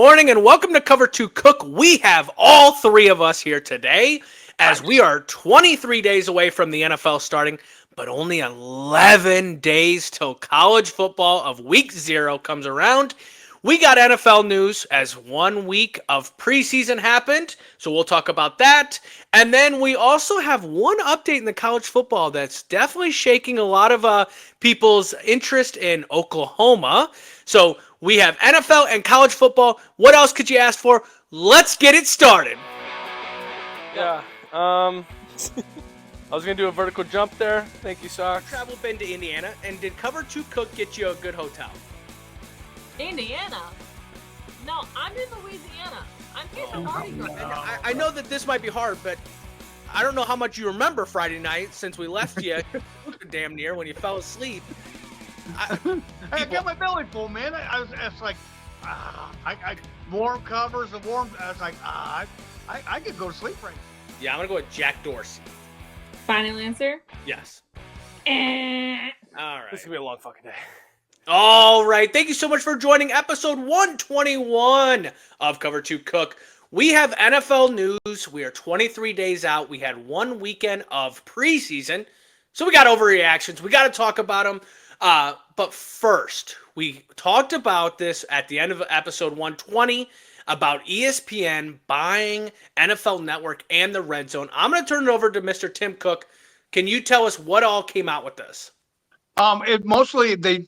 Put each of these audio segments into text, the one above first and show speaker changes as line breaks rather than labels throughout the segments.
morning and welcome to Cover 2 Cook. We have all three of us here today as we are 23 days away from the NFL starting, but only 11 days till college football of week 0 comes around. We got NFL news as 1 week of preseason happened, so we'll talk about that. And then we also have one update in the college football that's definitely shaking a lot of people's interest in Oklahoma. So we have NFL and college football. What else could you ask for? Let's get it started.
Yeah, I was going to do a vertical jump there. Thank you, Socks.
Travel been to Indiana, and did Cover 2 Cook get you a good hotel?
Indiana? No, I'm in Louisiana. I'm getting Mardi Gras.
I know that this might be hard, but I don't know how much you remember Friday night since we left you damn near when you fell asleep.
I got my belly full, man. I was like, I warm covers and warm. I was like, I could go to sleep right now.
Yeah, I'm gonna go with Jack Dorsey.
Final answer?
Yes. All right.
This is going to be a long fucking day.
All right. Thank you so much for joining episode 121 of Cover 2 Cook. We have NFL news. We are 23 days out. We had 1 weekend of preseason. So we got overreactions. We got to talk about them. But first, we talked about this at the end of episode 120 about ESPN buying NFL Network and the Red Zone. I'm going to turn it over to Mr. Tim Cook. Can you tell us what all came out with this?
Mostly they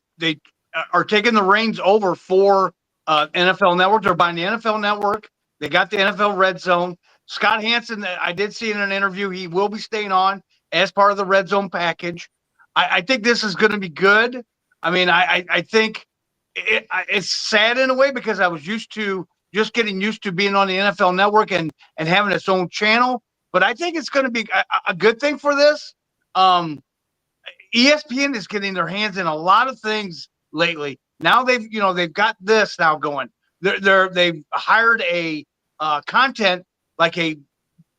are taking the reins over for NFL Network. They're buying the NFL Network. They got the NFL Red Zone. Scott Hansen, I did see in an interview, he will be staying on as part of the Red Zone package. I think this is going to be good. I mean, I think it's sad in a way because I was getting used to being on the NFL Network and having its own channel. But I think it's going to be a good thing for this. ESPN is getting their hands in a lot of things lately. Now they've got this now going. They've hired a content like a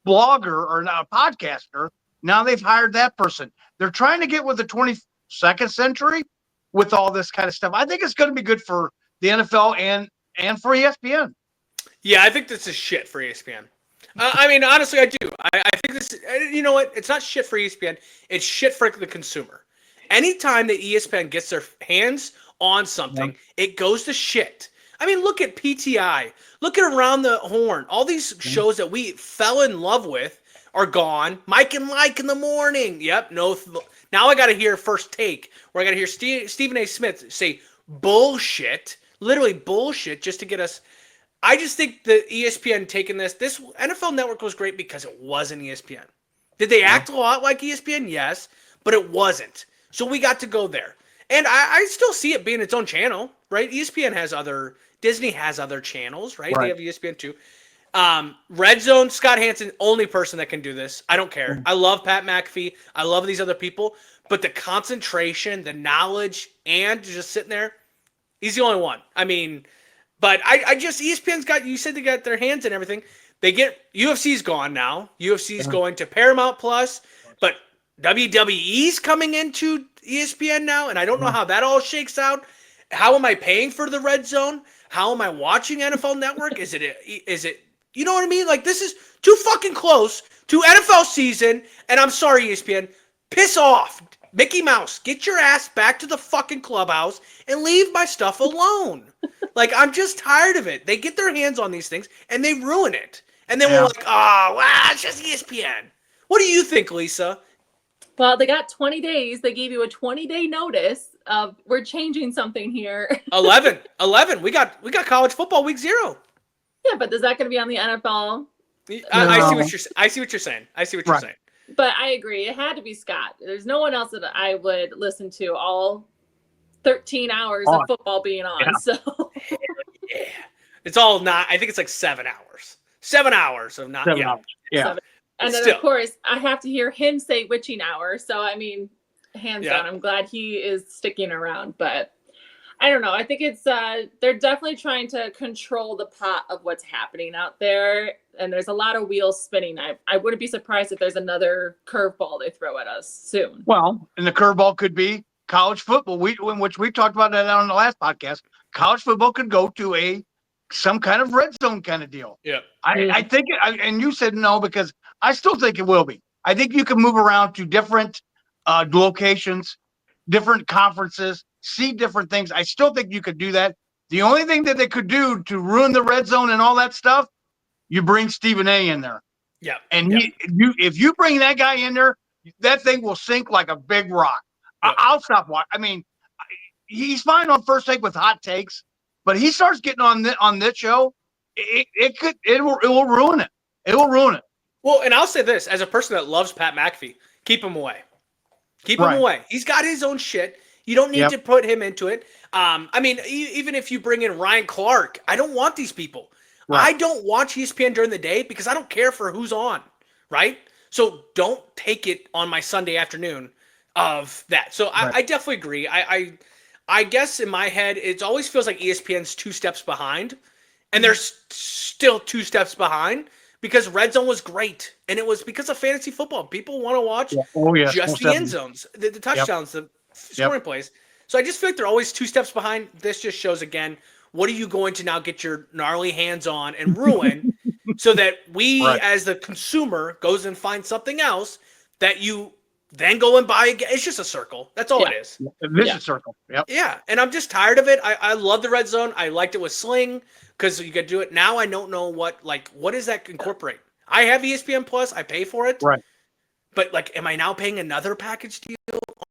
blogger or not a podcaster. Now they've hired that person. They're trying to get with the 22nd century with all this kind of stuff. I think it's going to be good for the NFL and for ESPN.
Yeah, I think this is shit for ESPN. I mean, honestly, I do. I think this, you know what? It's not shit for ESPN. It's shit for the consumer. Anytime that ESPN gets their hands on something, it goes to shit. I mean, look at PTI. Look at Around the Horn. All these shows that we fell in love with are gone. Mike and Mike in the morning. Yep. No. Now I got to hear First Take, where I got to hear Stephen A. Smith say bullshit, literally bullshit, just to get us. I just think the ESPN taking this NFL Network was great because it wasn't ESPN. Did they act a lot like ESPN? Yes, but it wasn't. So we got to go there. And I still see it being its own channel, right? Disney has other channels, right? They have ESPN too. Red Zone, Scott Hansen, only person that can do this. I don't care. I love Pat McAfee. I love these other people. But the concentration, the knowledge, and just sitting there, he's the only one. I mean... But I just, ESPN's got, you said they got their hands in everything. UFC's gone now. UFC's going to Paramount Plus, but WWE's coming into ESPN now, and I don't know how that all shakes out. How am I paying for the Red Zone? How am I watching NFL Network? Is it, you know what I mean? Like, this is too fucking close to NFL season, and I'm sorry, ESPN, piss off. Mickey Mouse, get your ass back to the fucking clubhouse and leave my stuff alone. Like, I'm just tired of it. They get their hands on these things, and they ruin it. And then we're like, it's just ESPN. What do you think, Lisa?
Well, they got 20 days. They gave you a 20-day notice of we're changing something here.
11. We got college football week 0.
Yeah, but is that going to be on the NFL?
I see what you're saying.
But I agree. It had to be Scott. There's no one else that I would listen to all 13 hours of football being on. Yeah. So
yeah. It's all not, I think it's like 7 hours. 7 hours of not.
7 hours. Yeah.
7. And then, of course, I have to hear him say witching hour. So, I mean, hands down, I'm glad he is sticking around. But I don't know. I think it's they're definitely trying to control the pot of what's happening out there. And there's a lot of wheels spinning. I wouldn't be surprised if there's another curveball they throw at us soon.
Well, and the curveball could be college football, which we talked about that on the last podcast. College football could go to a some kind of red zone kind of deal.
Yeah.
I think, and you said no, because I still think it will be. I think you can move around to different locations, different conferences, see different things. I still think you could do that. The only thing that they could do to ruin the red zone and all that stuff, you bring Stephen A in there.
Yeah.
And if you bring that guy in there, that thing will sink like a big rock.
Yep.
I'll stop watching. I mean, he's fine on First Take with hot takes, but he starts getting on this show, it will ruin it. It will ruin it.
Well, and I'll say this, as a person that loves Pat McAfee, keep him away. Keep him away. He's got his own shit. You don't need to put him into it. I mean, even if you bring in Ryan Clark, I don't want these people. Right. I don't watch ESPN during the day because I don't care for who's on, right? So don't take it on my Sunday afternoon of that. So I definitely agree. I guess in my head, it always feels like ESPN's 2 steps behind, and they're still 2 steps behind because Red Zone was great, and it was because of fantasy football. People want to watch just the end zones, the touchdowns, the scoring plays. So I just feel like they're always 2 steps behind. This just shows, again, what are you going to now get your gnarly hands on and ruin so that we, as the consumer, goes and finds something else that you then go and buy again? It's just a circle. That's all it is.
A vicious circle. Yep.
Yeah, and I'm just tired of it. I love the red zone. I liked it with Sling because you could do it. Now I don't know what does that incorporate? I have ESPN Plus. I pay for it.
Right.
But, am I now paying another package deal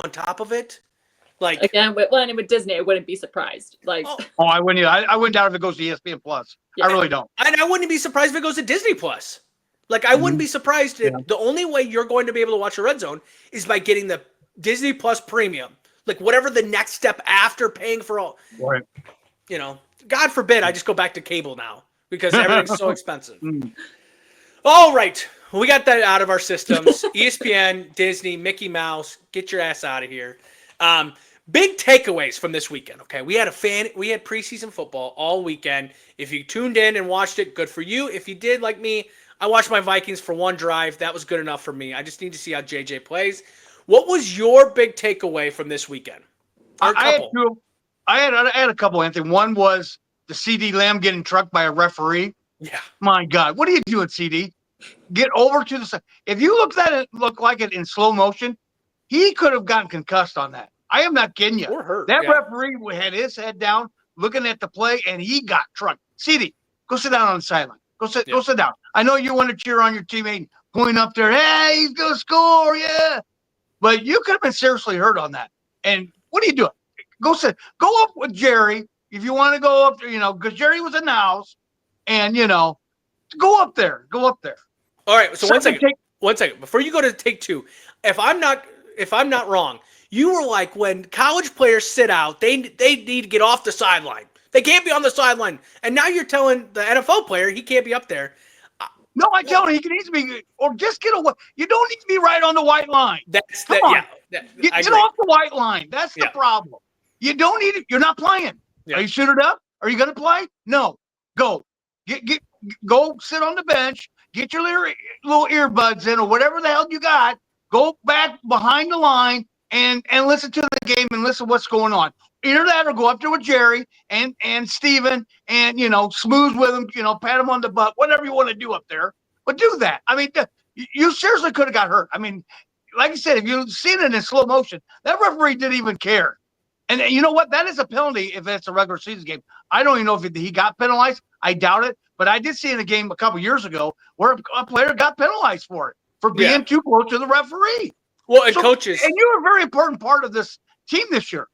on top of it?
Again, with Disney, I wouldn't be surprised.
I wouldn't. I wouldn't doubt if it goes to ESPN Plus. I really don't.
And I wouldn't be surprised if it goes to Disney Plus. I wouldn't be surprised if the only way you're going to be able to watch a red zone is by getting the Disney Plus Premium. Whatever the next step after paying for all.
Right.
God forbid I just go back to cable now because everything's so expensive. All right. We got that out of our systems. ESPN, Disney, Mickey Mouse, get your ass out of here. Big takeaways from this weekend. Okay, we had preseason football all weekend. If you tuned in and watched it, good for you. If you did, like me, I watched my Vikings for one drive. That was good enough for me. I just need to see how JJ plays. What was your big takeaway from this weekend?
I had a couple, Anthony. One was the CD Lamb getting trucked by a referee.
Yeah.
My God, what are you doing, CD? Get over to the side. If you look like it in slow motion, he could have gotten concussed on that. I am not kidding you.
Or hurt.
That referee had his head down, looking at the play, and he got trucked. CD, go sit down on the sideline. Go sit down. I know you want to cheer on your teammate, point up there, hey, he's gonna score, yeah. But you could have been seriously hurt on that. And what are you doing? Go up with Jerry if you want to go up there, because Jerry was in the house, and go up there. All
right. So one second before you go to take 2. If I'm not wrong, you were like, when college players sit out, they need to get off the sideline. They can't be on the sideline. And now you're telling the NFL player he can't be up there.
No, I tell him he needs to be, or just get away. You don't need to be right on the white line. Get off the white line. That's the problem. You don't need it. You're not playing. Yeah. Are you suited up? Are you going to play? No. Go. Go sit on the bench. Get your little earbuds in or whatever the hell you got. Go back behind the line and listen to the game and listen to what's going on. Either that or go up there with Jerry and Steven and, smooth with him, pat him on the butt, whatever you want to do up there. But do that. I mean, you seriously could have got hurt. I mean, like I said, if you've seen it in slow motion, that referee didn't even care. And you know what? That is a penalty if it's a regular season game. I don't even know if he got penalized. I doubt it. But I did see in a game a couple years ago where a player got penalized for it, for being too close to the referee.
Well, and coaches.
And you were a very important part of this team this year.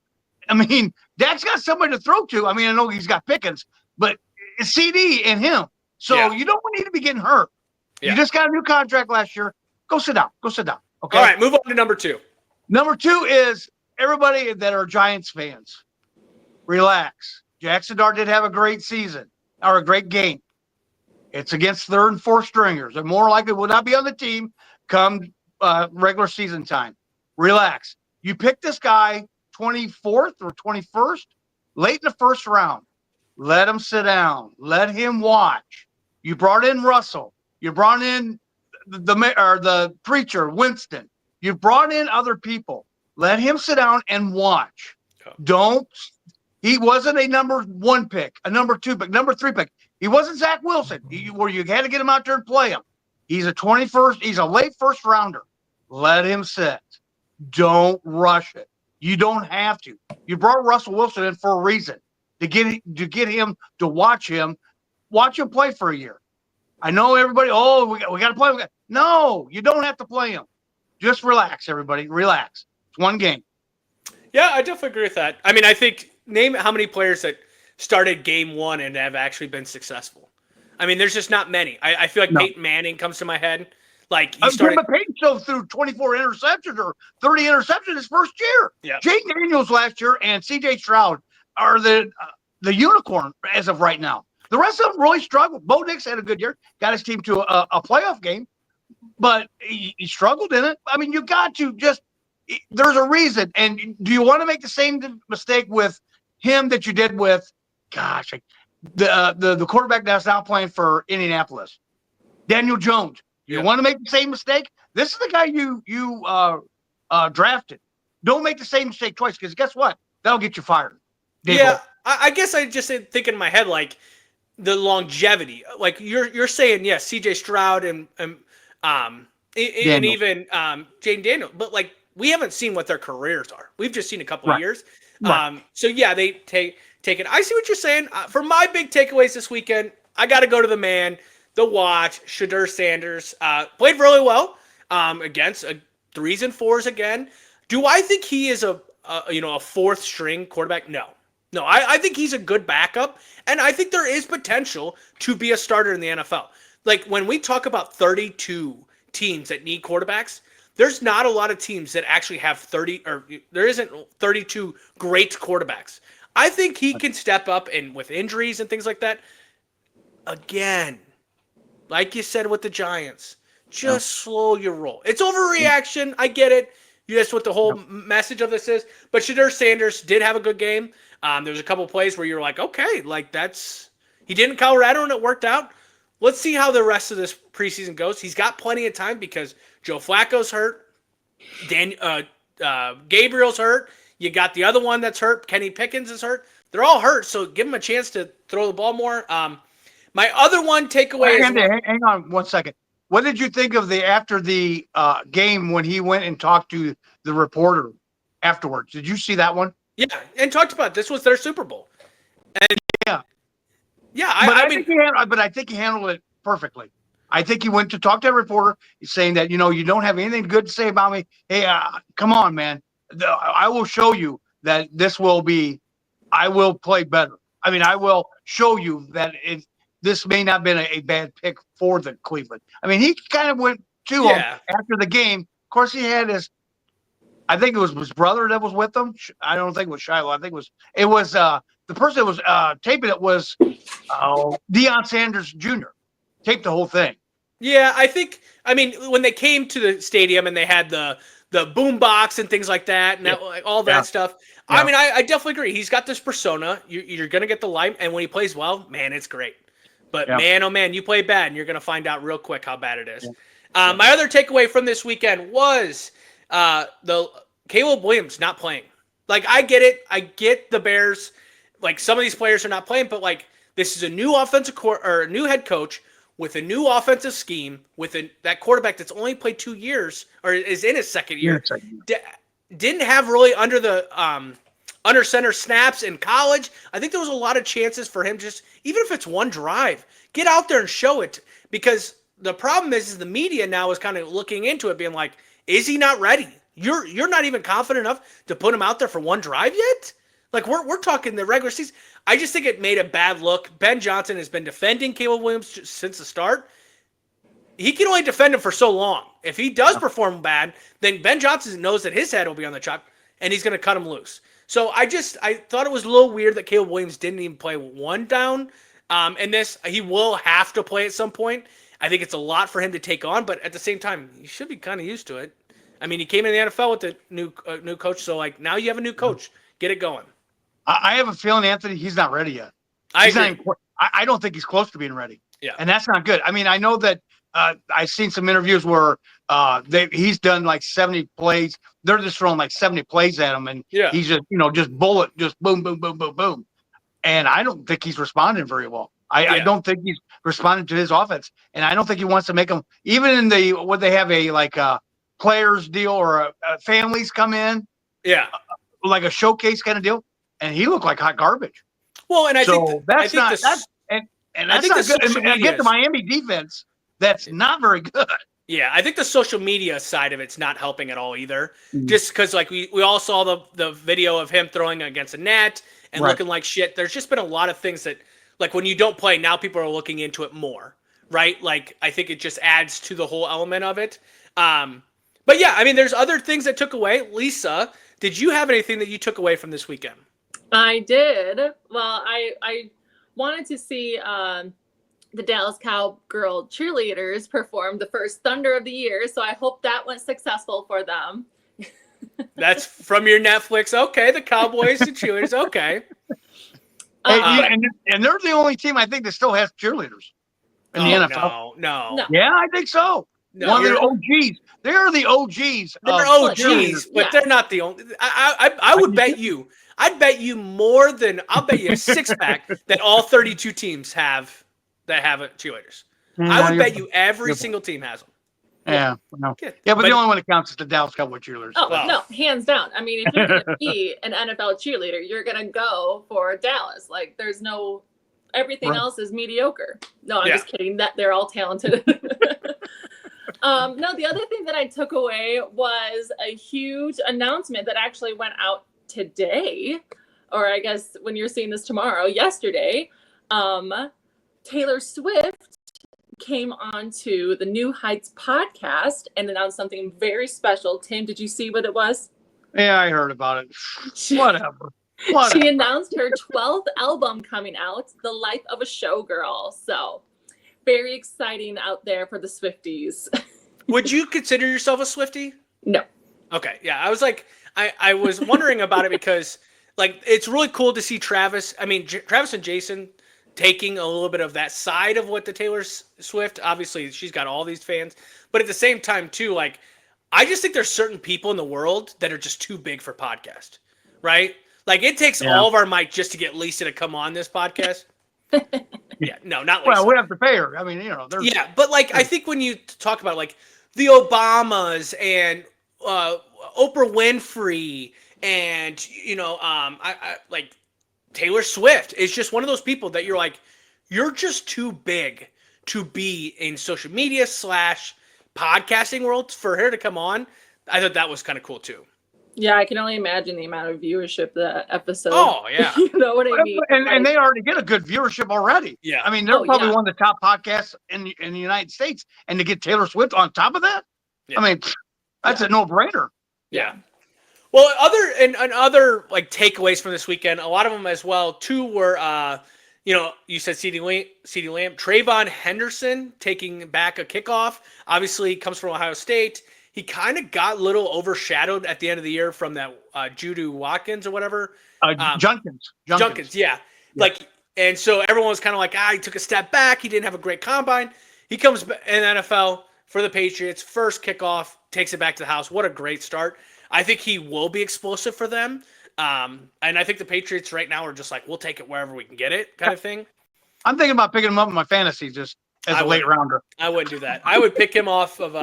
I mean, Dak's got somebody to throw to. I mean, I know he's got Pickens, but it's CD and him. So you don't need to be getting hurt. Yeah. You just got a new contract last year. Go sit down. Okay.
All right, move on to number 2.
Number 2 is everybody that are Giants fans. Relax. Jackson Dart did have a great season or a great game. It's against 3rd and 4th stringers. They're more likely will not be on the team come regular season time. Relax. You pick this guy 24th or 21st, late in the first round. Let him sit down. Let him watch. You brought in Russell. You brought in the preacher, Winston. You brought in other people. Let him sit down and watch. Don't. He wasn't a number 1 pick, a number 2 pick, number 3 pick. He wasn't Zach Wilson, where you had to get him out there and play him. He's a 21st. He's a late first rounder. Let him sit. Don't rush it. You don't have to. You brought Russell Wilson in for a reason, to get him to watch him play for a year. I know everybody. Oh, we got to play. No, you don't have to play him. Just relax, everybody. Relax. It's one game.
Yeah, I definitely agree with that. I mean, I think name how many players that started game 1 and have actually been successful. I mean, there's just not many. I feel like Peyton Manning comes to my head. Like he started.
But Peyton still threw 24 interceptions or 30 interceptions his first year.
Yeah.
Jake Daniels last year and C.J. Stroud are the unicorn as of right now. The rest of them really struggled. Bo Nix had a good year, got his team to a playoff game, but he struggled in it. I mean, you got to just – there's a reason. And do you want to make the same mistake with him that you did with, gosh, the quarterback that's now playing for Indianapolis, Daniel Jones? You want to make the same mistake? This is the guy you drafted. Don't make the same mistake twice, because guess what? That'll get you fired.
Yeah, I guess I just think in my head, like, the longevity. Like, you're saying, yes, C.J. Stroud and even Jaden Daniel. But, like, we haven't seen what their careers are. We've just seen a couple of years. Right. So, yeah, they take it. I see what you're saying. For my big takeaways this weekend, I got to go to the man, the watch, Shedeur Sanders. Played really well against 3s and 4s again. Do I think he is a 4th string quarterback? No, I think he's a good backup, and I think there is potential to be a starter in the NFL. Like, when we talk about 32 teams that need quarterbacks, there's not a lot of teams that actually have 30, or there isn't 32 great quarterbacks. I think he can step up, and with injuries and things like that, again, like you said with the Giants, just slow your roll. It's overreaction. I get it. That's what the whole message of this is. But Shedeur Sanders did have a good game. There's a couple plays where you're like, okay, like he did in Colorado and it worked out. Let's see how the rest of this preseason goes. He's got plenty of time because Joe Flacco's hurt. Gabriel's hurt. You got the other one that's hurt. Kenny Pickens is hurt. They're all hurt, so give him a chance to throw the ball more. My other one takeaway is...
Hang on 1 second. What did you think of after the game when he went and talked to the reporter afterwards? Did you see that one?
Yeah, and talked about this was their Super Bowl. And I
think he handled it perfectly. I think he went to talk to a reporter. He's saying that, you don't have anything good to say about me. Hey, come on, man. I will show you that I will play better. I mean, I will show you that this may not have been a bad pick for the Cleveland. I mean, he kind of went to him after the game. Of course, he had I think it was his brother that was with him. I don't think it was Shiloh. I think it was the person that was taping it was Deion Sanders Jr. Taped the whole thing.
Yeah, I mean, when they came to the stadium and they had the boom box and things like that, and all that stuff. Yeah. I mean, I definitely agree. He's got this persona. You're going to get the light, and when he plays well, man, it's great. But man, oh man, you play bad, and you're going to find out real quick how bad it is. Yeah. My other takeaway from this weekend was the Caleb Williams not playing. Like, I get it. I get the Bears. Like, some of these players are not playing, but like, this is a new a new head coach with a new offensive scheme with that quarterback that's only played 2 years or is in his second year. Didn't have really under center snaps in college. I think there was a lot of chances for him, just even if it's one drive, get out there and show it. Because the problem is the media now is kind of looking into it, being like, is he not ready? You're not even confident enough to put him out there for one drive yet? Like, we're talking the regular season. I just think it made a bad look. Ben Johnson has been defending Caleb Williams since the start. He can only defend him for so long. If he does perform bad, then Ben Johnson knows that his head will be on the chop, and he's going to cut him loose. So I thought it was a little weird that Caleb Williams didn't even play one down. And he will have to play at some point. I think it's a lot for him to take on, but at the same time, he should be kind of used to it. I mean, he came in the NFL with the new coach, so like now you have a new coach. Get it going.
I have a feeling, Anthony, he's not ready yet. I don't think he's close to being ready.
Yeah.
And that's not good. I mean, I know that I've seen some interviews where he's done like 70 plays. They're just throwing like 70 plays at him, and he's just just boom, boom, boom, boom, boom. And I don't think he's responding very well. I don't think he's responding to his offense, and I don't think he wants to make them even in they have a players deal or families come in, like a showcase kind of deal, and he looked like hot garbage.
Well, and I think
that's not good. And against the Miami defense, that's not very good.
Yeah, I think the social media side of it's not helping at all either. Just because, like, we all saw the video of him throwing against a net and looking like shit. There's just been a lot of things that, like, when you don't play, now people are looking into it more, right? Like, I think it just adds to the whole element of it. But yeah, I mean, there's other things that took away. Lisa, did you have anything that you took away from this weekend?
I did. Well, I wanted to see the Dallas Cowgirl cheerleaders perform the first Thunder of the year, so I hope that went successful for them.
That's from your Netflix. Okay, the Cowboys and cheerleaders. Okay.
And they're the only team I think that still has cheerleaders in the NFL.
No.
Yeah, I think so.
No,
one of the OGs. They're the OGs.
They're OGs, but they're not the only. I would bet you. I'd bet you more than I'll bet you a 6-pack that all 32 teams have cheerleaders. I would bet you every single team has them.
Yeah, no. But the only one that counts is the Dallas Cowboy cheerleaders.
Oh, no, hands down. I mean, if you're going to be an NFL cheerleader, you're going to go for Dallas. Like, there's no – everything else is mediocre. No, I'm just kidding. That they're all talented. No, the other thing that I took away was a huge announcement that actually went out today, or I guess when you're seeing this tomorrow, yesterday. Taylor Swift came on to the New Heights podcast and announced something very special. Tim, did you see what it was?
Yeah, I heard about it. Whatever.
She announced her 12th album coming out, The Life of a Showgirl. So very exciting out there for the Swifties.
Would you consider yourself a Swiftie?
No.
Okay. Yeah. I was like, I was wondering about it because, like, it's really cool to see Travis. I mean, Travis and Jason taking a little bit of that side of what the Taylor Swift, obviously she's got all these fans, but at the same time too, like, I just think there's certain people in the world that are just too big for podcast, right? Like, it takes all of our might just to get Lisa to come on this podcast. Yeah, no, not Lisa.
Well, we have to pay her. I mean, there's...
Yeah, but like, I think when you talk about like the Obamas and Oprah Winfrey and, I like, Taylor Swift is just one of those people that you're like, you're just too big to be in social media / podcasting world for her to come on. I thought that was kind of cool too.
Yeah, I can only imagine the amount of viewership that episode.
Oh, yeah.
You know what I mean?
And they already get a good viewership already.
Yeah.
I mean, they're probably one of the top podcasts in the United States. And to get Taylor Swift on top of that, I mean, that's a no-brainer.
Yeah. Well, other like takeaways from this weekend, a lot of them as well. 2 were, you said CeeDee Lamb, Trayvon Henderson taking back a kickoff. Obviously, comes from Ohio State. He kind of got a little overshadowed at the end of the year from that Judu Watkins or whatever. Junkins, yeah. Like, and so everyone was kind of like, he took a step back. He didn't have a great combine. He comes in the NFL for the Patriots. First kickoff, takes it back to the house. What a great start. I think he will be explosive for them. And I think the Patriots right now are just like, we'll take it wherever we can get it kind of thing.
I'm thinking about picking him up in my fantasy just as a late rounder.
I wouldn't do that. I would pick him off of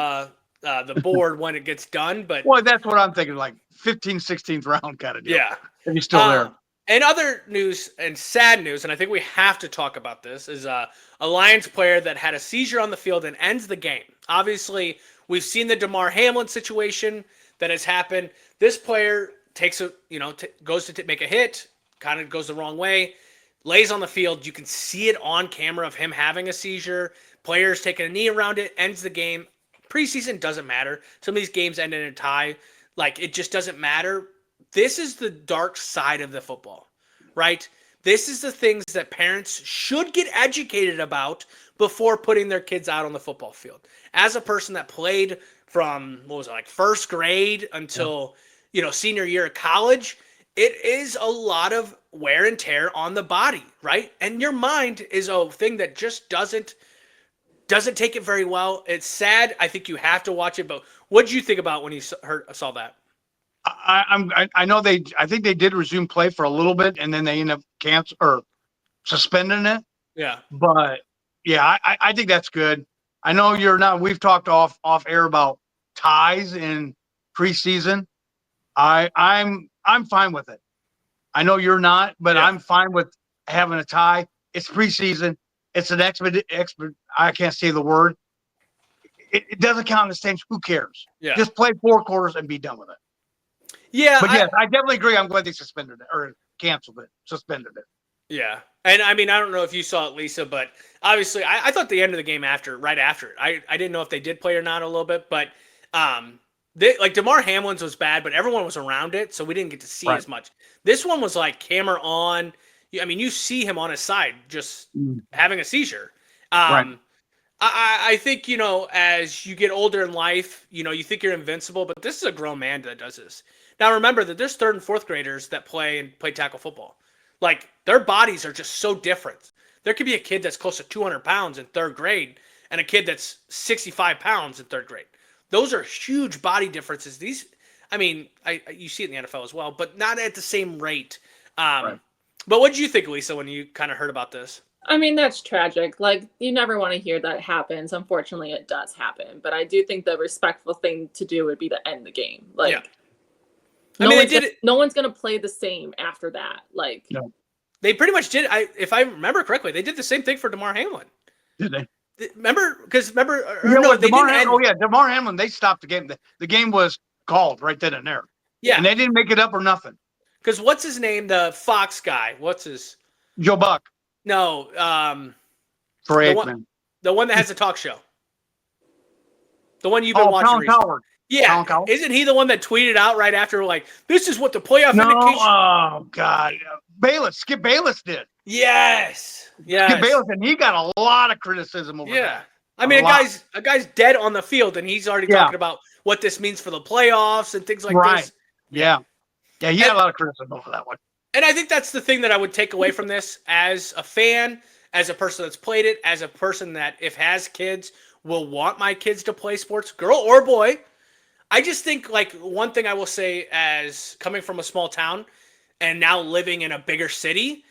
the board when it gets done. But
that's what I'm thinking, like 15th, 16th round kind of deal.
Yeah.
If he's still there.
And other news and sad news, and I think we have to talk about this, is a Lions player that had a seizure on the field and ends the game. Obviously, we've seen the DeMar Hamlin situation that has happened. This player goes to make a hit, kind of goes the wrong way, lays on the field. You can see it on camera of him having a seizure. Players taking a knee around it, ends the game. Preseason doesn't matter. Some of these games end in a tie. Like, it just doesn't matter. This is the dark side of the football, right? This is the things that parents should get educated about before putting their kids out on the football field. As a person that played from, first grade until, senior year of college, it is a lot of wear and tear on the body, right? And your mind is a thing that just doesn't doesn't take it very well. It's sad. I think you have to watch it. But what did you think about when you saw that?
I know I think they did resume play for a little bit, and then they ended up suspending it.
Yeah.
But yeah, I think that's good. I know you're not. We've talked off air about ties in preseason. I'm fine with it. I know you're not, but
Yeah.
I'm fine with having a tie. It's preseason. It's an I can't say the word. It doesn't count in the same. Who cares?
Yeah.
Just play 4 quarters and be done with it.
Yeah.
But yes, I definitely agree. I'm glad they suspended it or canceled it, suspended it.
Yeah. And I mean, I don't know if you saw it, Lisa, but obviously I thought the end of the game right after it, I didn't know if they did play or not a little bit, but like DeMar Hamlin's was bad, but everyone was around it, so we didn't get to see as much. This one was like camera on. I mean, you see him on his side just having a seizure.
Right.
I think, as you get older in life, you think you're invincible, but this is a grown man that does this. Now, remember that there's 3rd and 4th graders that play tackle football. Like, their bodies are just so different. There could be a kid that's close to 200 pounds in 3rd grade and a kid that's 65 pounds in 3rd grade. Those are huge body differences. You see it in the NFL as well, but not at the same rate. Right. But what did you think, Lisa, when you kind of heard about this?
I mean, that's tragic. Like, you never want to hear that happens. Unfortunately, it does happen. But I do think the respectful thing to do would be to end the game. Like,
yeah. They did it.
No one's going to play the same after that. Like,
no.
They pretty much did. If I remember correctly, they did the same thing for DeMar Hamlin.
Did they?
Remember?
They didn't end. Oh, yeah, DeMar Hamlin, they stopped the game. The game was called right then and there.
Yeah.
And they didn't make it up or nothing.
Because what's his name? The Fox guy. What's his?
Joe Buck.
No.
Troy Aikman.
The one that has the talk show. The one you've been watching
Colin
recently.
Cowherd.
Yeah. Isn't he the one that tweeted out right after, like, this is what the playoff indication?
Oh, God. Skip Bayless did.
Yes.
Skip Bayless, and he got a lot of criticism over that.
I mean, a guy's dead on the field, and he's already talking about what this means for the playoffs and things like this.
Yeah. Yeah, he had a lot of criticism over that one.
And I think that's the thing that I would take away from this as a fan, as a person that's played it, as a person that, if has kids, will want my kids to play sports, girl or boy. I just think, like, one thing I will say, as coming from a small town and now living in a bigger city,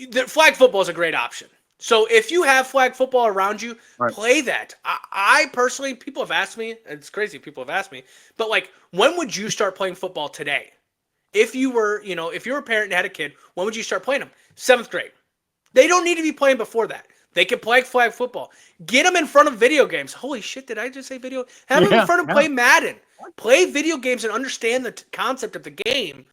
the flag football is a great option. So if you have flag football around you, play that. I personally, people have asked me, and it's crazy, people have asked me, but, like, when would you start playing football today? If you were, if you were a parent and had a kid, when would you start playing them? 7th grade. They don't need to be playing before that. They can play flag football. Get them in front of video games. Holy shit, did I just say video? Have them in front of play Madden. Play video games and understand the concept of the game.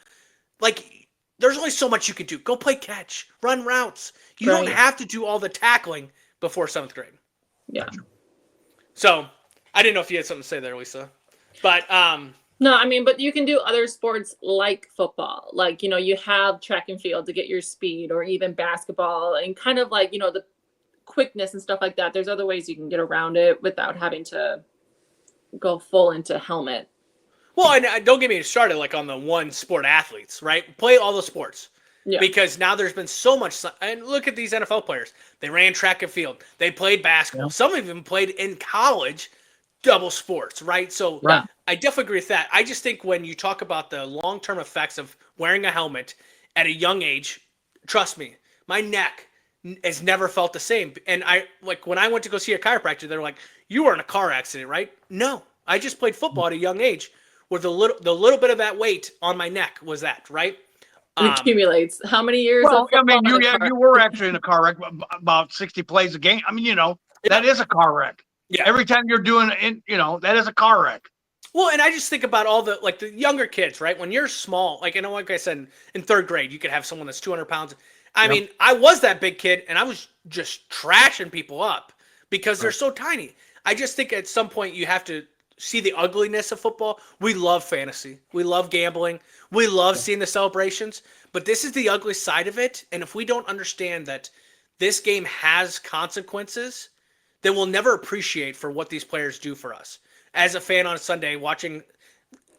Like, there's only so much you can do. Go play catch. Run routes. You don't have to do all the tackling before 7th grade.
Yeah.
So, I didn't know if you had something to say there, Lisa. But,
no, I mean, but you can do other sports like football. Like, you have track and field to get your speed, or even basketball, and kind of like, the quickness and stuff like that. There's other ways you can get around it without having to go full into helmet.
Well, and don't get me started like on the one sport athletes, right? Play all the sports. Yeah. Because now there's been so much, and look at these NFL players. They ran track and field. They played basketball. Yeah. Some of them played in college double sports, right? So I definitely agree with that. I just think when you talk about the long-term effects of wearing a helmet at a young age, trust me, my neck has never felt the same. And when I went to go see a chiropractor, they were like, you were in a car accident, right? No, I just played football at a young age where the little bit of that weight on my neck was that, right?
It accumulates. How many years?
Well, I mean, you were actually in a car wreck about 60 plays a game. I mean, that is a car wreck. Yeah. Every time you're doing that is a car wreck.
Well, and I just think about all the younger kids, right? When you're small, like I said, in 3rd grade, you could have someone that's 200 pounds. I mean, I was that big kid, and I was just trashing people up because they're so tiny. I just think at some point you have to see the ugliness of football. We love fantasy. We love gambling. We love seeing the celebrations. But this is the ugly side of it. And if we don't understand that this game has consequences, then we'll never appreciate for what these players do for us. As a fan on a Sunday watching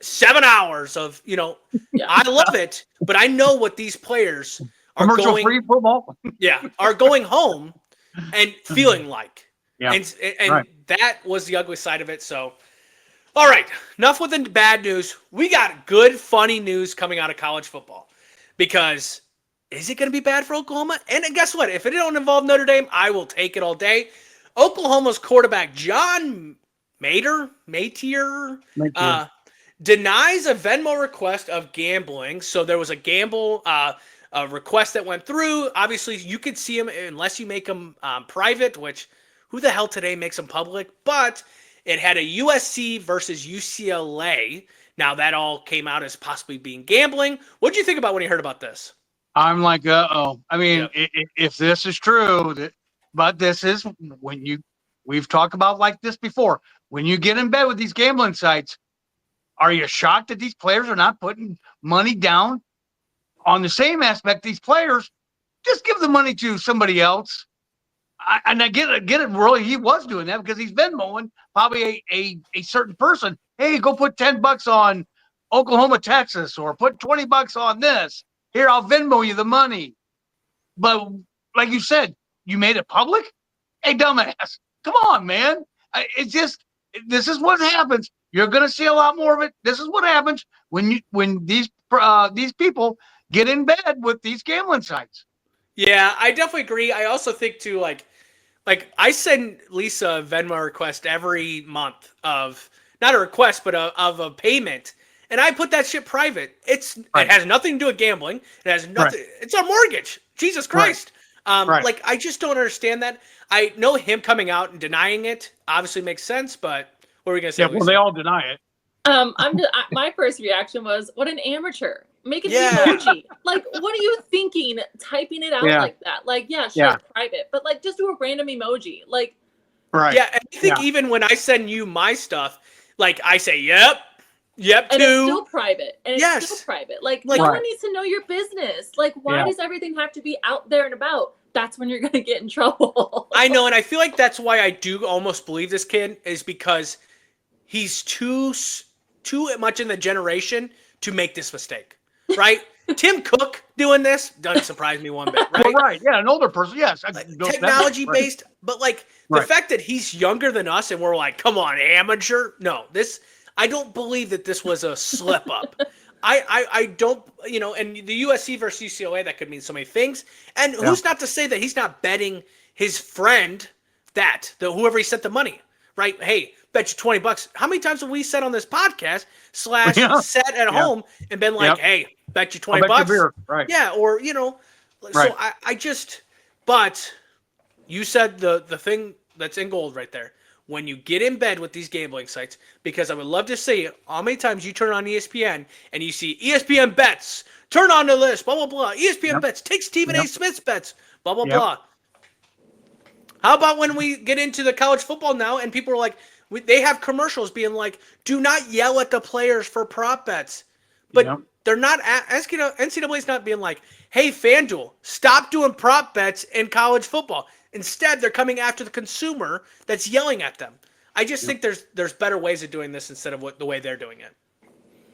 7 hours of, I love it, but I know what these players are
commercial-free football.
are going home and feeling like.
Yeah.
And
Right.
that was the ugly side of it. So, all right, enough with the bad news. We got good, funny news coming out of college football. Because is it going to be bad for Oklahoma? And guess what? If it don't involve Notre Dame, I will take it all day. Oklahoma's quarterback, John Matier, denies a Venmo request of gambling. So there was a gamble a request that went through. Obviously, you could see him unless you make him private, which who the hell today makes them public? But it had a USC versus UCLA. Now, that all came out as possibly being gambling. What did you think about when you heard about this?
I'm like, uh-oh. I mean,
Yep.
if this is true, but this is we've talked about like this before. When you get in bed with these gambling sites, are you shocked that these players are not putting money down on the same aspect? These players, just give the money to somebody else. I get it. Really, he was doing that because he's Venmoing probably a certain person. Hey, go put $10 on Oklahoma, Texas, or put $20 on this. Here, I'll Venmo you the money. But like you said, you made it public. Hey, dumbass, come on, man. It's just this is what happens. You're gonna see a lot more of it. This is what happens when these people get in bed with these gambling sites.
Yeah, I definitely agree. I also think too, like I send Lisa a Venmo request every month of not a request, but of a payment, and I put that shit private. It has nothing to do with gambling. It has nothing. Right. It's a mortgage. Jesus Christ. Right. Like I just don't understand that. I know him coming out and denying it obviously makes sense, but what are we gonna say?
Yeah, well, they all deny it.
My first reaction was, what an amateur. Make it an emoji. Like, what are you thinking typing it out like that? Like, sure, private, but like just do a random emoji. Like,
right. Yeah, and I think even when I send you my stuff, like I say, yep,
and it's still private. And it's still private. Like no one needs to know your business. Like, why does everything have to be out there and about? That's when you're going to get in trouble.
I know, and I feel like that's why I do almost believe this kid is because he's too much in the generation to make this mistake, right? Tim Cook doing this doesn't surprise me one bit, right?
Well, right, yeah, an older person, yes.
Technology-based, but like the fact that he's younger than us and we're like, come on, amateur? No, I don't believe that this was a slip-up. I don't, and the USC versus UCLA, that could mean so many things. And who's not to say that he's not betting his friend whoever he sent the money, right? Hey, bet you $20. How many times have we said on this podcast / sat at home and been like, hey, bet you $20?
Right.
Yeah, or, so but you said the thing that's in gold right there. When you get in bed with these gambling sites, because I would love to see how many times you turn on ESPN and you see ESPN bets, turn on the list, blah, blah, blah. ESPN bets, take Stephen A. Smith's bets, blah, blah, blah. How about when we get into the college football now and people are like, they have commercials being like, do not yell at the players for prop bets. But they're not, NCAA's not being like, hey, FanDuel, stop doing prop bets in college football. Instead, they're coming after the consumer that's yelling at them. I just think there's better ways of doing this instead of the way they're doing it.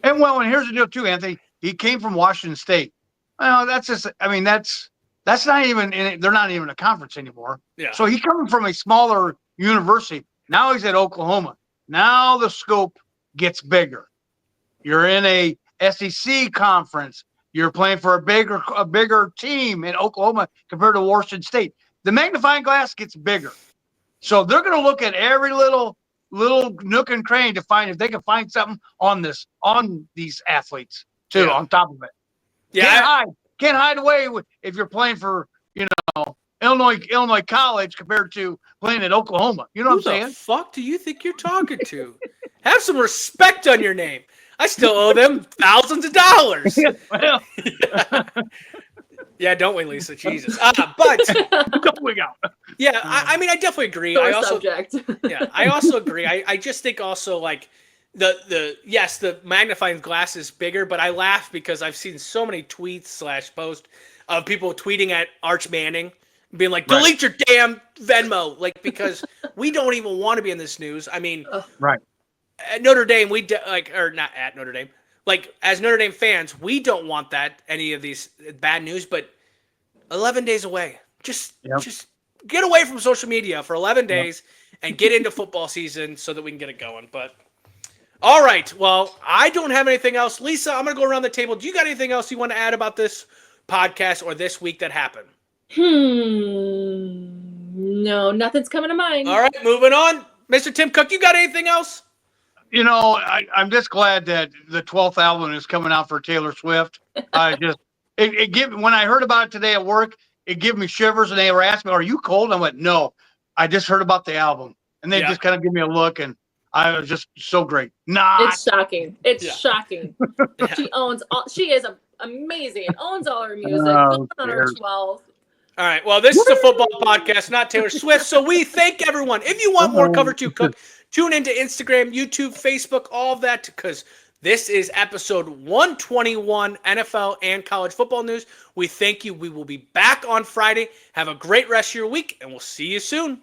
And here's the deal too, Anthony. He came from Washington State. Well, that's just, that's not even, they're not even a conference anymore.
Yeah.
So he's coming from a smaller university. Now he's at Oklahoma. Now the scope gets bigger. You're in a SEC conference. You're playing for a bigger team in Oklahoma compared to Washington State. The magnifying glass gets bigger. So they're going to look at every little nook and cranny to find if they can find something on these athletes too, on top of it. Yeah. Can't hide away if you're playing for, Illinois College compared to playing at Oklahoma. You know what I'm saying?
Who the fuck do you think you're talking to? Have some respect on your name. I still owe them thousands of dollars. Yeah, don't we, Lisa? Jesus. But
don't we go?
Yeah, I mean, I definitely agree. I also agree. I just think also like the magnifying glass is bigger, but I laugh because I've seen so many tweets / posts of people tweeting at Arch Manning being like, delete your damn Venmo, like, because we don't even want to be in this news. I mean, at Notre Dame, or not at Notre Dame. Like, as Notre Dame fans, we don't want any of these bad news, but 11 days away. Just get away from social media for 11 days and get into football season so that we can get it going. But all right, well, I don't have anything else. Lisa, I'm going to go around the table. Do you got anything else you want to add about this podcast or this week that happened?
No, nothing's coming to mind.
All right, moving on. Mr. Tim Cook, you got anything else?
You know, I'm just glad that the 12th album is coming out for Taylor Swift. When I heard about it today at work, it gave me shivers, and they were asking me, "Are you cold?" I went, "No, I just heard about the album," and they just kind of give me a look, and I was just so great.
It's shocking. It's shocking. She is amazing. Owns all her music. On her 12.
All right. Well, this is a football podcast, not Taylor Swift. So we thank everyone. If you want more Cover 2 Cook, tune into Instagram, YouTube, Facebook, all of that, because this is episode 121, NFL and college football news. We thank you. We will be back on Friday. Have a great rest of your week, and we'll see you soon.